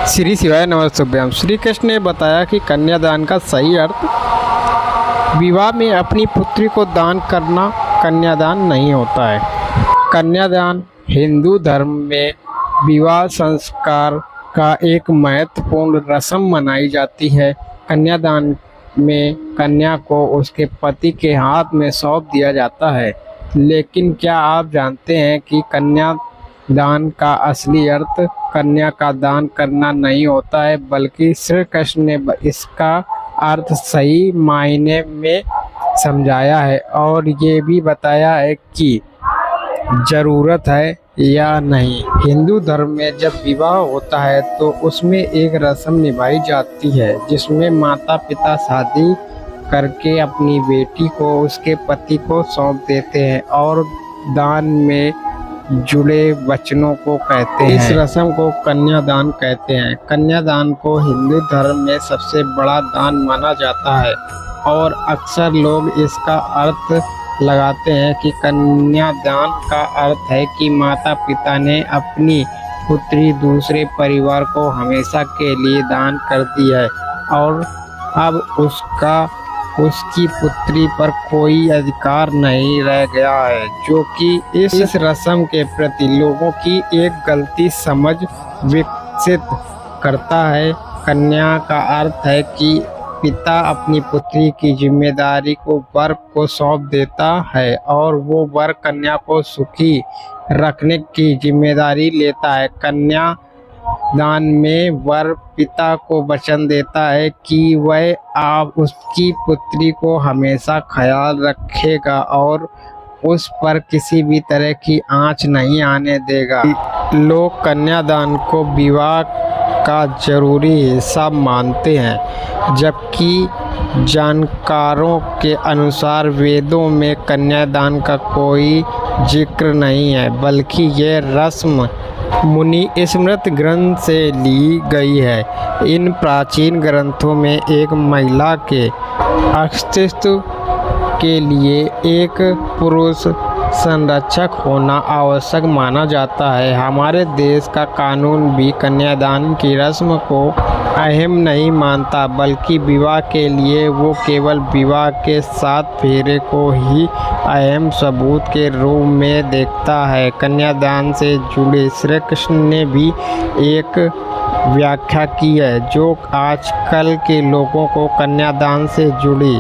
श्री शिवाय नमस्तुभ्यम। श्री कृष्ण ने बताया कि कन्यादान का सही अर्थ विवाह में अपनी पुत्री को दान करना कन्यादान नहीं होता है। कन्यादान हिंदू धर्म में विवाह संस्कार का एक महत्वपूर्ण रस्म मनाई जाती है। कन्यादान में कन्या को उसके पति के हाथ में सौंप दिया जाता है। लेकिन क्या आप जानते हैं कि कन्यादान का असली अर्थ कन्या का दान करना नहीं होता है, बल्कि श्री कृष्ण ने इसका अर्थ सही मायने में समझाया है और ये भी बताया है कि ज़रूरत है या नहीं। हिंदू धर्म में जब विवाह होता है तो उसमें एक रस्म निभाई जाती है जिसमें माता पिता शादी करके अपनी बेटी को उसके पति को सौंप देते हैं और दान में जुड़े वचनों को कहते हैं। इस रस्म को कन्यादान कहते हैं। कन्यादान को हिंदू धर्म में सबसे बड़ा दान माना जाता है और अक्सर लोग इसका अर्थ लगाते हैं कि कन्यादान का अर्थ है कि माता पिता ने अपनी पुत्री दूसरे परिवार को हमेशा के लिए दान कर दी है और अब उसकी पुत्री पर कोई अधिकार नहीं रह गया है, जो कि इस रस्म के प्रति लोगों की एक गलती समझ विकसित करता है। कन्या का अर्थ है कि पिता अपनी पुत्री की जिम्मेदारी को वर को सौंप देता है और वो वर कन्या को सुखी रखने की जिम्मेदारी लेता है। कन्या दान में वर पिता को वचन देता है कि वह आप उसकी पुत्री को हमेशा ख्याल रखेगा और उस पर किसी भी तरह की आंच नहीं आने देगा। लोग कन्यादान को विवाह का जरूरी हिस्सा मानते हैं, जबकि जानकारों के अनुसार वेदों में कन्यादान का कोई जिक्र नहीं है, बल्कि यह रस्म मुनि स्मृति ग्रंथ से ली गई है। इन प्राचीन ग्रंथों में एक महिला के अस्तित्व के लिए एक पुरुष संरक्षक होना आवश्यक माना जाता है। हमारे देश का कानून भी कन्यादान की रस्म को अहम नहीं मानता, बल्कि विवाह के लिए वो केवल विवाह के 7 फेरे को ही अहम सबूत के रूप में देखता है। कन्यादान से जुड़े श्री कृष्ण ने भी एक व्याख्या की है जो आजकल के लोगों को कन्यादान से जुड़ी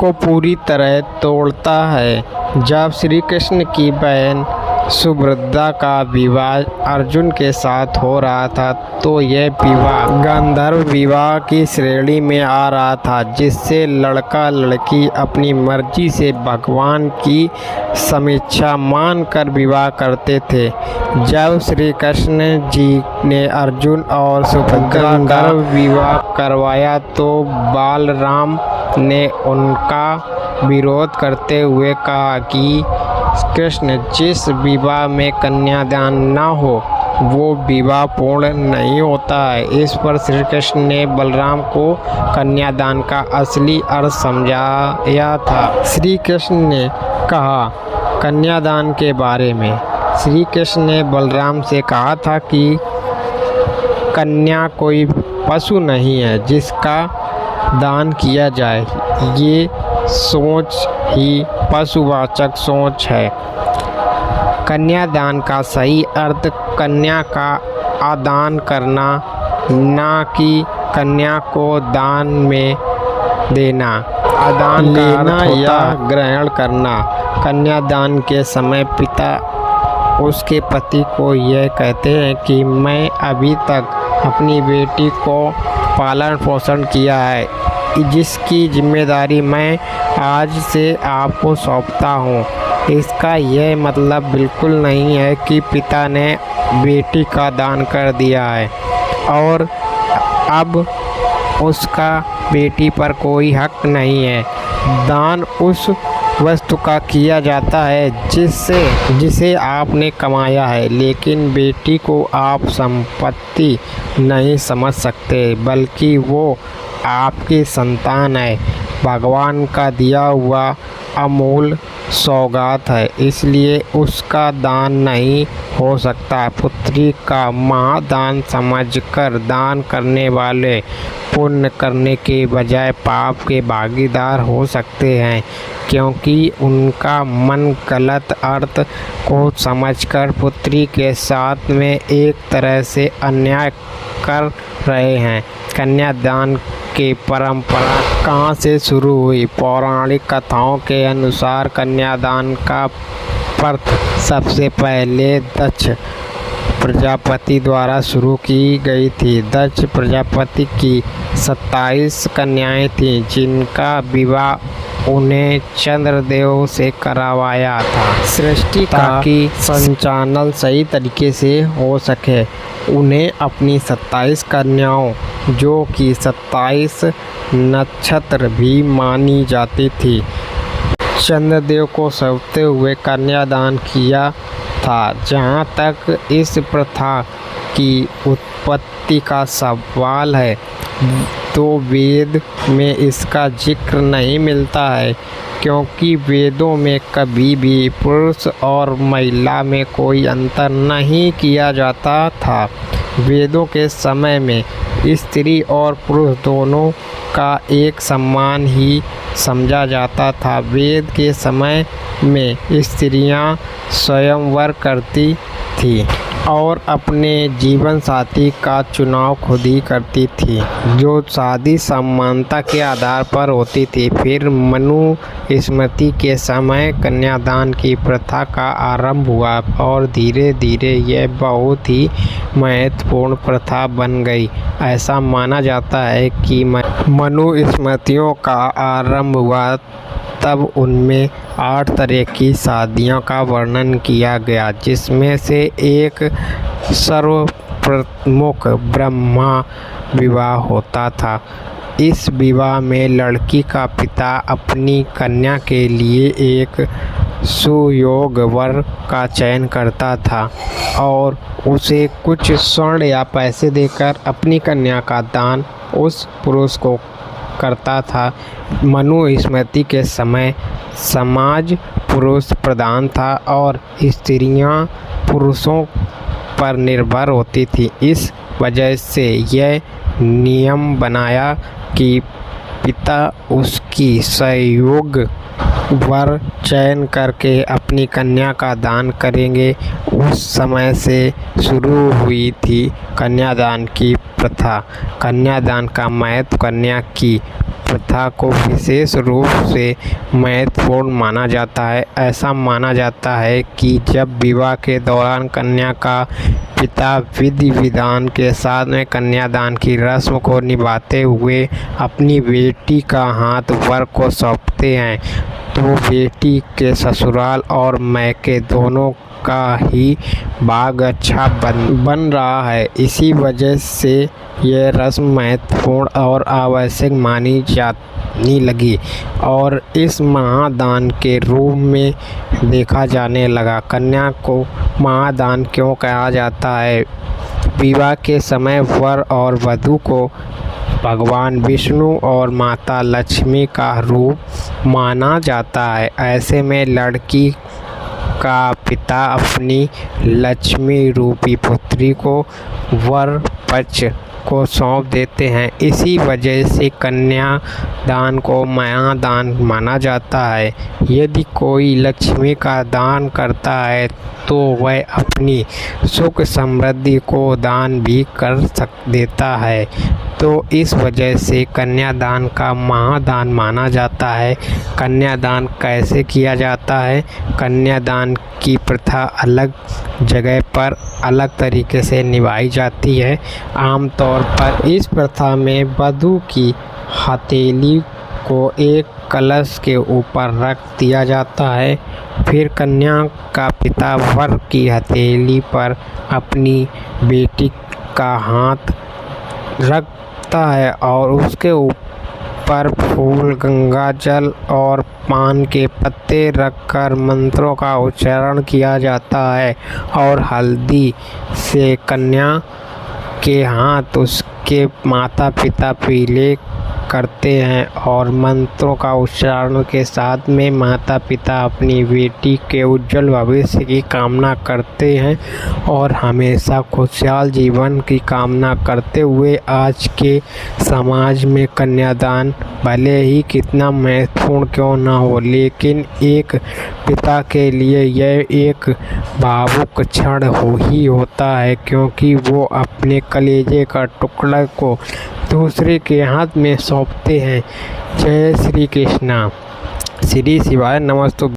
को पूरी तरह तोड़ता है। जब श्री कृष्ण की बहन सुभद्रा का विवाह अर्जुन के साथ हो रहा था तो यह विवाह गांधर्व विवाह की श्रेणी में आ रहा था, जिससे लड़का लड़की अपनी मर्जी से भगवान की समीक्षा मानकर विवाह करते थे। जब श्री कृष्ण जी ने अर्जुन और सुभद्रा का विवाह करवाया तो बालराम ने उनका विरोध करते हुए कहा कि कृष्ण, जिस विवाह में कन्यादान न हो वो विवाह पूर्ण नहीं होता है। इस पर श्री कृष्ण ने बलराम को कन्यादान का असली अर्थ समझाया था। श्री कृष्ण ने कहा कन्यादान के बारे में, श्री कृष्ण ने बलराम से कहा था कि कन्या कोई पशु नहीं है जिसका दान किया जाए। ये सोच ही पशुवाचक सोच है। कन्यादान का सही अर्थ कन्या का आदान करना, ना कि कन्या को दान में देना। आदान लेना या ग्रहण करना। कन्यादान के समय पिता उसके पति को यह कहते हैं कि मैं अभी तक अपनी बेटी को पालन पोषण किया है, जिसकी जिम्मेदारी मैं आज से आपको सौंपता हूँ। इसका यह मतलब बिल्कुल नहीं है कि पिता ने बेटी का दान कर दिया है और अब उसका बेटी पर कोई हक नहीं है। दान उस वस्तु का किया जाता है जिसे आपने कमाया है, लेकिन बेटी को आप संपत्ति नहीं समझ सकते, बल्कि वो आपकी संतान है, भगवान का दिया हुआ अमूल सौगात है, इसलिए उसका दान नहीं हो सकता। पुत्री का महादान समझकर दान करने वाले पुण्य करने के बजाय पाप के भागीदार हो सकते हैं, क्योंकि उनका मन गलत अर्थ को समझकर पुत्री के साथ में एक तरह से अन्याय कर रहे हैं। कन्यादान की परंपरा कहाँ से शुरू हुई? पौराणिक कथाओं के अनुसार कन्यादान का प्रथा सबसे पहले दक्ष प्रजापति द्वारा शुरू की गई थी। दक्ष प्रजापति की 27 कन्याएं थीं, जिनका विवाह उन्हें चंद्रदेव से करवाया था। सृष्टि ताकि संचालन सही तरीके से हो सके, उन्हें अपनी 27 कन्याओं, जो कि 27 नक्षत्र भी मानी जाती थी, चंद्रदेव को सौंपते हुए कन्यादान किया था। जहाँ तक इस प्रथा की उत्पत्ति का सवाल है, तो वेद में इसका जिक्र नहीं मिलता है, क्योंकि वेदों में कभी भी पुरुष और महिला में कोई अंतर नहीं किया जाता था। वेदों के समय में स्त्री और पुरुष दोनों का एक समान ही समझा जाता था। वेद के समय में स्त्रियां स्वयंवर करती थी और अपने जीवन साथी का चुनाव खुद ही करती थी, जो शादी समानता के आधार पर होती थी। फिर मनु स्मृति के समय कन्यादान की प्रथा का आरंभ हुआ और धीरे धीरे यह बहुत ही महत्वपूर्ण प्रथा बन गई। ऐसा माना जाता है कि मनु स्मृतियों का आरंभ हुआ तब उनमें 8 तरह की शादियों का वर्णन किया गया, जिसमें से एक सर्वप्रमुख ब्रह्मा विवाह होता था। इस विवाह में लड़की का पिता अपनी कन्या के लिए एक सुयोग्य वर का चयन करता था और उसे कुछ स्वर्ण या पैसे देकर अपनी कन्या का दान उस पुरुष को करता था। मनु स्मृति के समय समाज पुरुष प्रधान था और स्त्रियां पुरुषों पर निर्भर होती थी। इस वजह से यह नियम बनाया कि पिता उसकी सहयोग्य वर चयन करके अपनी कन्या का दान करेंगे। उस समय से शुरू हुई थी कन्यादान की प्रथा। कन्यादान का महत्व कन्या की प्रथा को विशेष रूप से महत्वपूर्ण माना जाता है। ऐसा माना जाता है कि जब विवाह के दौरान कन्या का पिता विधि विधान के साथ में कन्यादान की रस्म को निभाते हुए अपनी बेटी का हाथ वर को सौंपते हैं, तो बेटी के ससुराल और मायके दोनों का ही भाग अच्छा बन रहा है। इसी वजह से यह रस्म महत्वपूर्ण और आवश्यक मानी जाने लगी और इस महादान के रूप में देखा जाने लगा। कन्या को महादान क्यों कहा जाता है? विवाह के समय वर और वधू को भगवान विष्णु और माता लक्ष्मी का रूप माना जाता है। ऐसे में लड़की का पिता अपनी लक्ष्मी रूपी पुत्री को वर पक्ष को सौंप देते हैं। इसी वजह से कन्यादान को महादान माना जाता है। यदि कोई लक्ष्मी का दान करता है तो वह अपनी सुख समृद्धि को दान भी कर देता है, तो इस वजह से कन्यादान का महादान माना जाता है। कन्यादान कैसे किया जाता है? कन्यादान की प्रथा अलग जगह पर अलग तरीके से निभाई जाती है। आमतौर पर इस प्रथा में वधू की हथेली को एक कलश के ऊपर रख दिया जाता है। फिर कन्या का पिता वर की हथेली पर अपनी बेटी का हाथ रखता है और उसके ऊपर फूल, गंगा जल और पान के पत्ते रखकर मंत्रों का उच्चारण किया जाता है और हल्दी से कन्या के हाथ उसके माता पिता पीले करते हैं और मंत्रों का उच्चारण के साथ में माता पिता अपनी बेटी के उज्जवल भविष्य की कामना करते हैं और हमेशा खुशहाल जीवन की कामना करते हुए आज के समाज में कन्यादान भले ही कितना महत्वपूर्ण क्यों ना हो, लेकिन एक पिता के लिए यह एक भावुक क्षण ही होता है, क्योंकि वो अपने कलेजे का टुकड़ा को दूसरे के हाथ में सौंपते हैं। जय श्री कृष्णा। श्री शिवाय नमस्तुभ्यं।